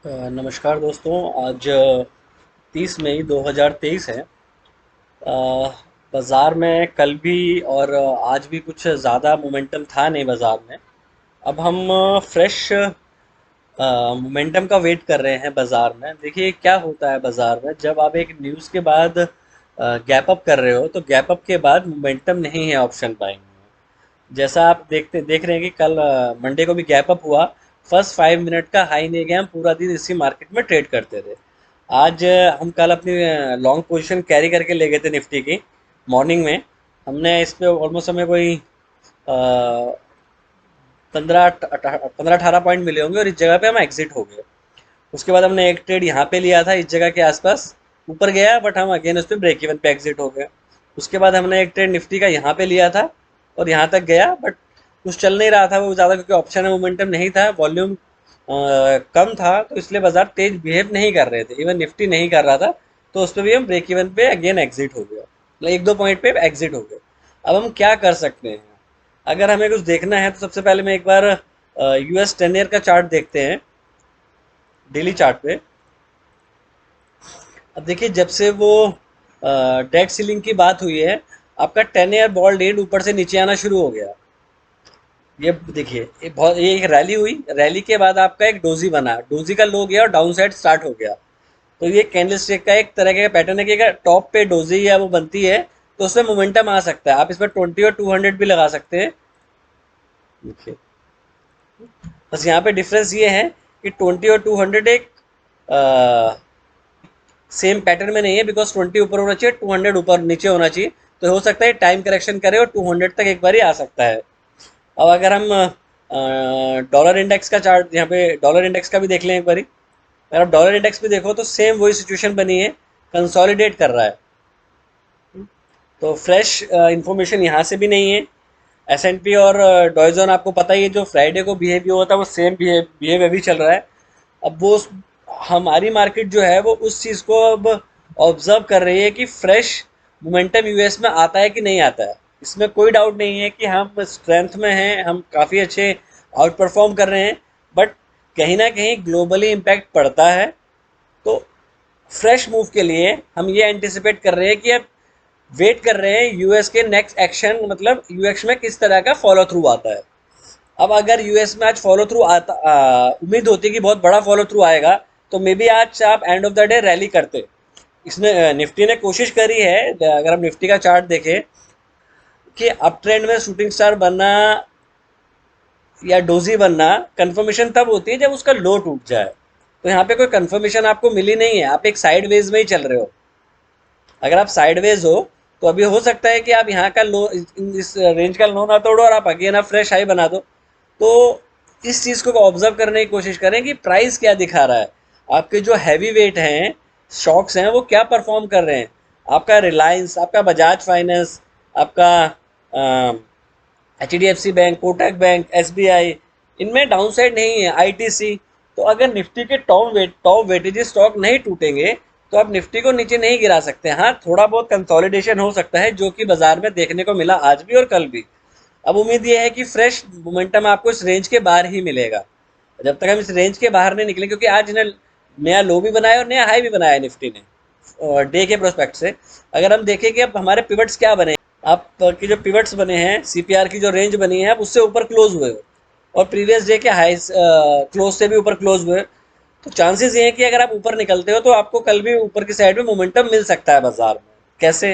नमस्कार दोस्तों। आज 30 मई 2023 है। बाज़ार में कल भी और आज भी कुछ ज़्यादा मोमेंटम था नहीं बाज़ार में। अब हम फ्रेश मोमेंटम का वेट कर रहे हैं बाज़ार में। देखिए क्या होता है बाज़ार में, जब आप एक न्यूज़ के बाद गैप अप कर रहे हो तो गैप अप के बाद मोमेंटम नहीं है ऑप्शन बाइंग में। जैसा आप देख रहे हैं कि कल मंडे को भी गैप अप हुआ। फर्स्ट 5 मिनट का हाई नहीं गया, हम पूरा दिन इसी मार्केट में ट्रेड करते थे। आज हम कल अपनी लॉन्ग पोजीशन कैरी करके ले गए थे निफ्टी की मॉर्निंग में। हमने इस पे ऑलमोस्ट हमें कोई 15-18 पॉइंट मिले होंगे और इस जगह पे हम एग्जिट हो गए। उसके बाद हमने एक ट्रेड यहाँ पे लिया था इस जगह के आसपास, ऊपर गया बट हम अगेन उस पर ब्रेक इवन पे एग्जिट हो गए। उसके बाद हमने एक ट्रेड निफ्टी का यहाँ पे लिया था और यहाँ तक गया बट कुछ चल नहीं रहा था वो ज़्यादा, क्योंकि ऑप्शन में मोमेंटम नहीं था, वॉल्यूम कम था, तो इसलिए बाजार तेज बिहेव नहीं कर रहे थे, इवन निफ्टी नहीं कर रहा था। तो उस पर भी हम ब्रेक इवन पे अगेन एग्जिट हो गया, मतलब एक दो पॉइंट पे एग्जिट हो गए। अब हम क्या कर सकते हैं? अगर हमें कुछ देखना है तो सबसे पहले मैं एक बार यूएस 10 ईयर का चार्ट देखते हैं, डेली चार्ट पे। अब देखिए जब से वो डेट सीलिंग की बात हुई है, आपका 10 ईयर बॉल्ड एंड ऊपर से नीचे आना शुरू हो गया। ये देखिए, ये एक रैली हुई, रैली के बाद आपका एक डोजी बना, डोजी का लो गया और डाउन साइड स्टार्ट हो गया। तो ये कैंडल स्टिक का एक तरह का पैटर्न है कि अगर टॉप पे डोजी या वो बनती है तो उसमें मोमेंटम आ सकता है। आप इसमें 20 और 200 भी लगा सकते हैं। देखिए, बस यहाँ पे डिफरेंस ये है कि 20 और 200 एक सेम पैटर्न में नहीं है, बिकॉज 20 ऊपर होना चाहिए, 200 ऊपर नीचे होना चाहिए। तो हो सकता है टाइम करेक्शन करे और 200 तक एक बार ही आ सकता है। अब अगर हम डॉलर इंडेक्स का चार्ट, यहाँ पे डॉलर इंडेक्स का भी देख लें एक बारी। अगर आप डॉलर इंडेक्स भी देखो तो सेम वही सिचुएशन बनी है, कंसोलिडेट कर रहा है। तो फ्रेश इंफॉर्मेशन यहाँ से भी नहीं है। S&P और डॉयजन आपको पता ही है, जो फ्राइडे को बिहेव हुआ था वो सेम बिहेव अभी चल रहा है। अब वो हमारी मार्केट जो है वो उस चीज़ को अब ऑब्जर्व कर रही है कि फ्रेश मोमेंटम यूएस में आता है कि नहीं आता है। इसमें कोई डाउट नहीं है कि हम स्ट्रेंथ में हैं, हम काफ़ी अच्छे आउट परफॉर्म कर रहे हैं, बट कहीं ना कहीं ग्लोबली इम्पैक्ट पड़ता है। तो फ्रेश मूव के लिए हम ये एंटिसिपेट कर रहे हैं कि अब वेट कर रहे हैं यूएस के नेक्स्ट एक्शन, मतलब यूएस में किस तरह का फॉलो थ्रू आता है। अब अगर यूएस में आज फॉलो थ्रू आता, उम्मीद होती है कि बहुत बड़ा फॉलो थ्रू आएगा, तो मे बी आज आप end of the day rally करते। इसने निफ्टी ने कोशिश करी है, अगर हम निफ्टी का चार्ट देखें, कि अप ट्रेंड में शूटिंग स्टार बनना या डोजी बनना कंफर्मेशन तब होती है जब उसका लो टूट जाए। तो यहाँ पे कोई कंफर्मेशन आपको मिली नहीं है, आप एक साइड वेज में ही चल रहे हो। अगर आप साइडवेज हो तो अभी हो सकता है कि आप यहाँ का लो, इस रेंज का लो ना तोड़ो और आप अगेन आप फ्रेश हाई बना दो। तो इस चीज़ को ऑब्जर्व करने की कोशिश करें कि प्राइस क्या दिखा रहा है। आपके जो हैवी वेट हैं, स्टॉक्स हैं, वो क्या परफॉर्म कर रहे हैं। आपका रिलायंस, आपका बजाज फाइनेंस, आपका HDFC bank, Kotak bank, SBI, इनमें डाउन साइड नहीं है। ITC। तो अगर निफ्टी के टॉप वेटेज स्टॉक नहीं टूटेंगे तो आप निफ्टी को नीचे नहीं गिरा सकते। हाँ, थोड़ा बहुत कंसोलिडेशन हो सकता है, जो कि बाजार में देखने को मिला आज भी और कल भी। अब उम्मीद ये है कि फ्रेश मोमेंटम आपको इस रेंज के बाहर ही मिलेगा। जब तक हम इस रेंज के बाहर नहीं निकले, क्योंकि आज ने नया लो भी बनाया और नया हाई भी बनाया निफ्टी ने डे के प्रोस्पेक्ट से। अगर हम देखें कि अब हमारे पिवट्स क्या बने, आप की जो पिवट्स बने हैं, CPR की जो रेंज बनी है, आप उससे ऊपर क्लोज हुए हो और प्रीवियस डे के हाई क्लोज से भी ऊपर क्लोज हुए। तो चांसेस ये हैं कि अगर आप ऊपर निकलते हो तो आपको कल भी ऊपर की साइड में मोमेंटम मिल सकता है बाजार में। कैसे,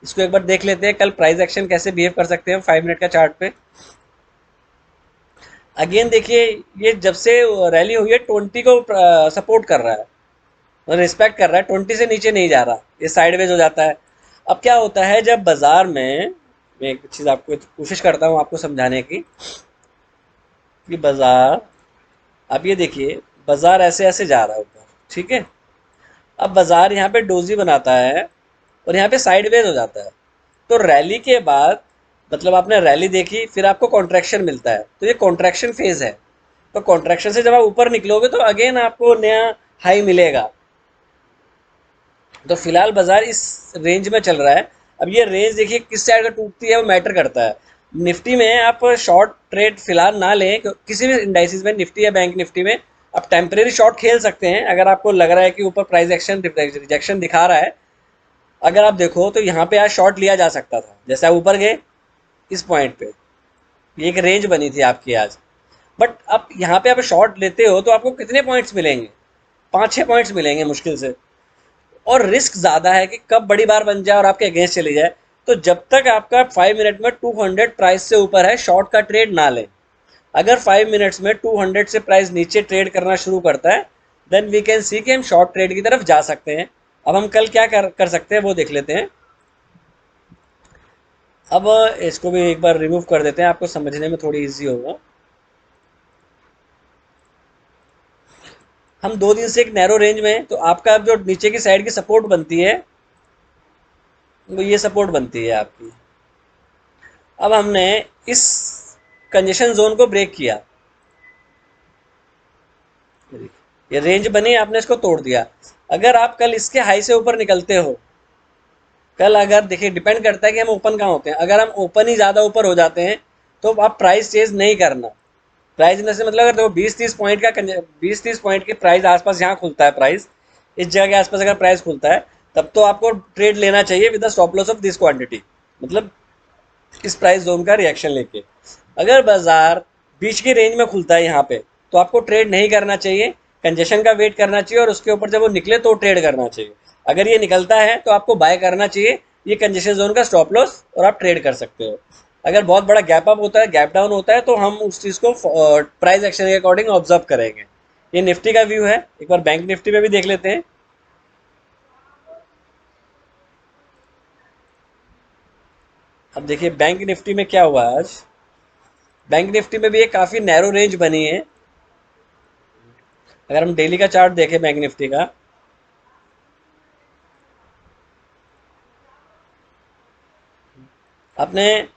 इसको एक बार देख लेते हैं, कल प्राइस एक्शन कैसे बिहेव कर सकते हैं 5 मिनट का चार्ट पे। अगेन देखिए, ये जब से रैली हुई है 20 को सपोर्ट कर रहा है, रिस्पेक्ट कर रहा है, 20 से नीचे नहीं जा रहा, ये साइडवेज हो जाता है। अब क्या होता है जब बाजार में, मैं एक चीज़ आपको कोशिश करता हूँ आपको समझाने की, कि बाजार, अब ये देखिए, बाजार ऐसे ऐसे जा रहा है ऊपर, ठीक है। अब बाजार यहाँ पे डोजी बनाता है और यहाँ पे साइडवेज हो जाता है। तो रैली के बाद, मतलब आपने रैली देखी, फिर आपको कॉन्ट्रैक्शन मिलता है, तो ये कॉन्ट्रैक्शन फेज है। तो कॉन्ट्रैक्शन से जब आप ऊपर निकलोगे तो अगेन आपको नया हाई मिलेगा। तो फिलहाल बाजार इस रेंज में चल रहा है। अब ये रेंज देखिए किस साइड का टूटती है वो मैटर करता है। निफ्टी में आप शॉर्ट ट्रेड फिलहाल ना लें, किसी भी इंडाइसिस में, निफ्टी या बैंक निफ्टी में आप टेम्परेरी शॉर्ट खेल सकते हैं अगर आपको लग रहा है कि ऊपर प्राइस एक्शन रिजेक्शन दिखा रहा है। अगर आप देखो तो यहाँ पे आज शॉर्ट लिया जा सकता था, जैसे आप ऊपर गए इस पॉइंट पे, ये एक रेंज बनी थी आपकी आज। बट अब यहाँ पे आप शॉर्ट लेते हो तो आपको कितने पॉइंट्स मिलेंगे? 5-6 पॉइंट्स मिलेंगे मुश्किल से। और रिस्क ज़्यादा है कि कब बड़ी बार बन जाए और आपके अगेंस्ट चली जाए। तो जब तक आपका 5 मिनट में 200 प्राइस से ऊपर है, शॉर्ट का ट्रेड ना लें। अगर 5 मिनट्स में 200 से प्राइस नीचे ट्रेड करना शुरू करता है, देन वी कैन सी कि हम शॉर्ट ट्रेड की तरफ जा सकते हैं। अब हम कल क्या कर सकते हैं वो देख लेते हैं। अब इसको भी एक बार रिमूव कर देते हैं, आपको समझने में थोड़ी इजी होगा। हम 2 दिन से एक नैरो रेंज में हैं, तो आपका अब जो नीचे की साइड की सपोर्ट बनती है वो ये सपोर्ट बनती है आपकी। अब हमने इस कंजेशन जोन को ब्रेक किया, ये रेंज बनी, आपने इसको तोड़ दिया। अगर आप कल इसके हाई से ऊपर निकलते हो, कल अगर देखिए डिपेंड करता है कि हम ओपन कहाँ होते हैं। अगर हम ओपन ही ज़्यादा ऊपर हो जाते हैं तो आप प्राइस चेज नहीं करना। प्राइस में से मतलब अगर देखो 20-30 पॉइंट का 20-30 पॉइंट के प्राइस आसपास यहाँ खुलता है, प्राइस इस जगह के आसपास अगर प्राइस खुलता है, तब तो आपको ट्रेड लेना चाहिए with the stop loss of this quantity, मतलब इस प्राइस जोन का रिएक्शन लेके। अगर बाजार बीच की रेंज में खुलता है यहाँ पे, तो आपको ट्रेड नहीं करना चाहिए, कंजेशन का वेट करना चाहिए और उसके ऊपर जब वो निकले तो ट्रेड करना चाहिए। अगर ये निकलता है तो आपको बाय करना चाहिए, ये कंजेशन जोन का स्टॉप लॉस, और आप ट्रेड कर सकते हो। अगर बहुत बड़ा गैप अप होता है, गैप डाउन होता है, तो हम उस चीज़ को प्राइस एक्शन के अकॉर्डिंग ऑब्जर्व करेंगे। ये निफ्टी का व्यू है, एक बार बैंक निफ्टी में भी देख लेते हैं। अब देखिए बैंक निफ्टी में क्या हुआ आज। बैंक निफ्टी में भी एक काफ़ी नैरो रेंज बनी है। अगर हम डेली का चार्ट देखें बैंक निफ्टी का, आपने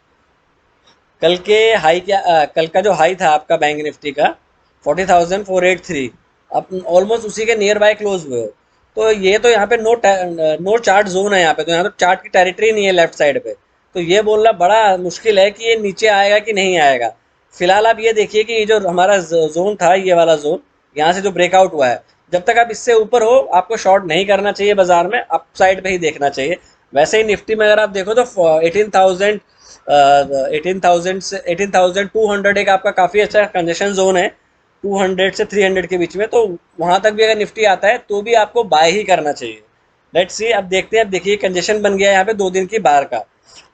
कल के हाई क्या कल का जो हाई था आपका बैंक निफ्टी का 40,483, आप ऑलमोस्ट उसी के नियर बाय क्लोज हुए हो। तो ये तो यहाँ पे नो चार्ट जोन है, यहाँ पे तो यहाँ तो चार्ट की टेरिटरी नहीं है लेफ्ट साइड पे। तो ये बोलना बड़ा मुश्किल है कि ये नीचे आएगा कि नहीं आएगा। फिलहाल आप ये देखिए कि ये जो हमारा जोन था, ये वाला जोन यहाँ से जो ब्रेकआउट हुआ है, जब तक आप इससे ऊपर हो आपको शॉर्ट नहीं करना चाहिए, बाजार में अप साइड पे ही देखना चाहिए। वैसे ही निफ्टी में अगर आप देखो तो 18,000 से 18,200 एक आपका काफ़ी अच्छा कंजेशन जोन है, 200 से 300 के बीच में। तो वहाँ तक भी अगर निफ्टी आता है तो भी आपको बाय ही करना चाहिए। लेट्स सी, अब देखते हैं। अब देखिए कंजेशन बन गया है यहाँ पे 2 दिन की बार का।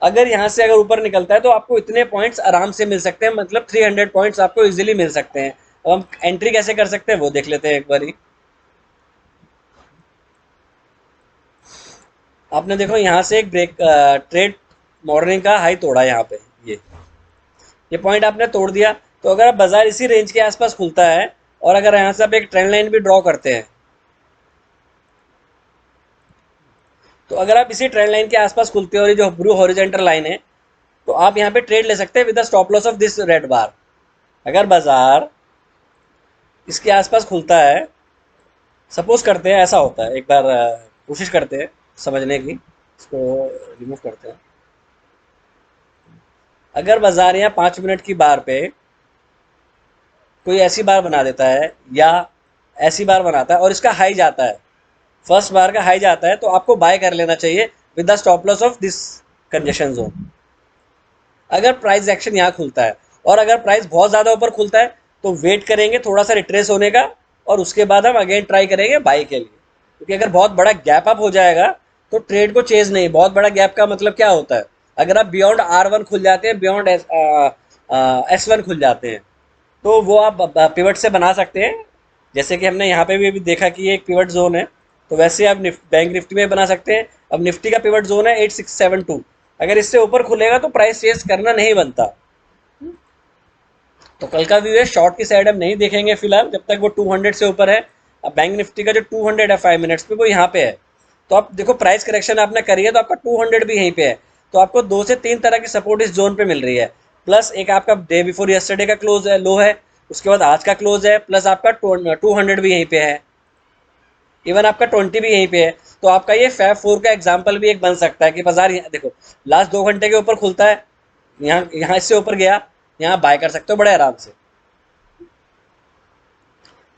अगर यहाँ से अगर ऊपर निकलता है तो आपको इतने पॉइंट्स आराम से मिल सकते हैं, मतलब 300 पॉइंट्स आपको इजीली मिल सकते हैं। अब हम एंट्री कैसे कर सकते हैं वो देख लेते हैं एक बारी। आपने देखो यहाँ से एक ब्रेक ट्रेड मॉर्निंग का हाई तोड़ा यहाँ पे, ये पॉइंट आपने तोड़ दिया। तो अगर आप बाजार इसी रेंज के आसपास खुलता है, और अगर यहाँ से आप एक ट्रेंड लाइन भी ड्रॉ करते हैं, तो अगर आप इसी ट्रेंड लाइन के आसपास खुलते हैं और ये जो ब्लू हॉरिजेंटल लाइन है, तो आप यहाँ पे ट्रेड ले सकते हैं with the stop loss of this red bar. अगर बाजार इसके आसपास खुलता है, सपोज करते हैं ऐसा होता है, एक बार कोशिश करते हैं समझने की, इसको रिमूव करते हैं। अगर बाजार यहाँ 5 मिनट की बार पे कोई ऐसी बार बना देता है या ऐसी बार बनाता है और इसका हाई जाता है, फर्स्ट बार का हाई जाता है, तो आपको बाय कर लेना चाहिए with the stop loss of this congestion zone. अगर प्राइस एक्शन यहाँ खुलता है, और अगर प्राइस बहुत ज़्यादा ऊपर खुलता है, तो वेट करेंगे थोड़ा सा रिट्रेस होने का, और उसके बाद हम अगेन ट्राई करेंगे बाई के लिए। क्योंकि अगर बहुत बड़ा गैप अप हो जाएगा तो ट्रेड को चेज नहीं। बहुत बड़ा गैप का मतलब क्या होता है, अगर आप बियॉन्ड R1 खुल जाते हैं, बियॉन्ड S1 खुल जाते हैं, तो वो आप पिवट से बना सकते हैं। जैसे कि हमने यहाँ पे भी अभी देखा कि ये एक पिवट जोन है, तो वैसे आप बैंक निफ्टी में बना सकते हैं। अब निफ्टी का पिवट जोन है 8672, अगर इससे ऊपर खुलेगा तो प्राइस चेंज करना नहीं बनता। तो कल का व्यू है, शॉर्ट की साइड हम नहीं देखेंगे फिलहाल जब तक वो 200 से ऊपर है। अब बैंक निफ्टी का जो 200 है 5 मिनट्स पे, वो यहाँ पे है। तो आप देखो प्राइस करेक्शन आपने करी है तो आपका 200 भी यहीं पे है। तो आपको 2 से 3 तरह की सपोर्ट इस जोन पे मिल रही है। प्लस एक आपका डे बिफोर यस्टरडे का क्लोज है, लो है, उसके बाद आज का क्लोज है, प्लस आपका 200 भी यहीं पे है, इवन आपका 20 भी यहीं पे है। तो आपका ये फैब 4 का एग्जाम्पल भी एक बन सकता है कि बाजार देखो लास्ट 2 घंटे के ऊपर खुलता है, यहाँ यहाँ इससे ऊपर गया, यहाँ बाय कर सकते हो बड़े आराम से।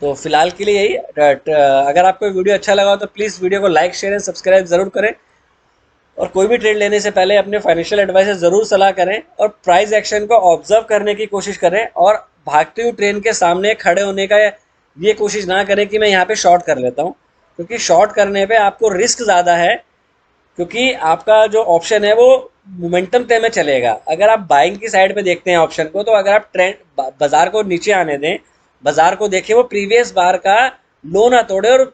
तो फिलहाल के लिए यही। अगर आपको वीडियो अच्छा लगा हो तो प्लीज़ वीडियो को लाइक शेयर एंड सब्सक्राइब ज़रूर करें, और कोई भी ट्रेड लेने से पहले अपने फाइनेंशियल एडवाइस से ज़रूर सलाह करें, और प्राइस एक्शन को ऑब्जर्व करने की कोशिश करें, और भागती हुई ट्रेन के सामने खड़े होने का ये कोशिश ना करें कि मैं यहाँ पे शॉर्ट कर लेता हूँ, क्योंकि शॉर्ट करने पे आपको रिस्क ज़्यादा है, क्योंकि आपका जो ऑप्शन है वो मोमेंटम पे में चलेगा। अगर आप बाइंग की साइड पे देखते हैं ऑप्शन को, तो अगर आप ट्रेंड बाजार को नीचे आने दें, बाजार को देखें वो प्रीवियस बार का लो ना तोड़े और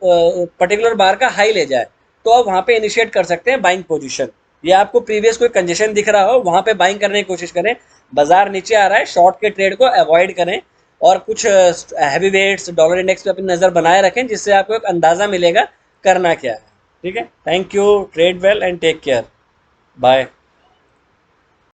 पर्टिकुलर बार का हाई ले जाए, तो आप वहां पे इनिशिएट कर सकते हैं बाइंग पोजीशन। या आपको प्रीवियस कोई कंजेशन दिख रहा हो, वहां पे बाइंग करने की कोशिश करें। बाजार नीचे आ रहा है, शॉर्ट के ट्रेड को अवॉइड करें, और कुछ हैवी वेट्स डॉलर इंडेक्स पे अपनी नज़र बनाए रखें, जिससे आपको एक अंदाज़ा मिलेगा करना क्या है। ठीक है, thank you, tread well and take care, bye.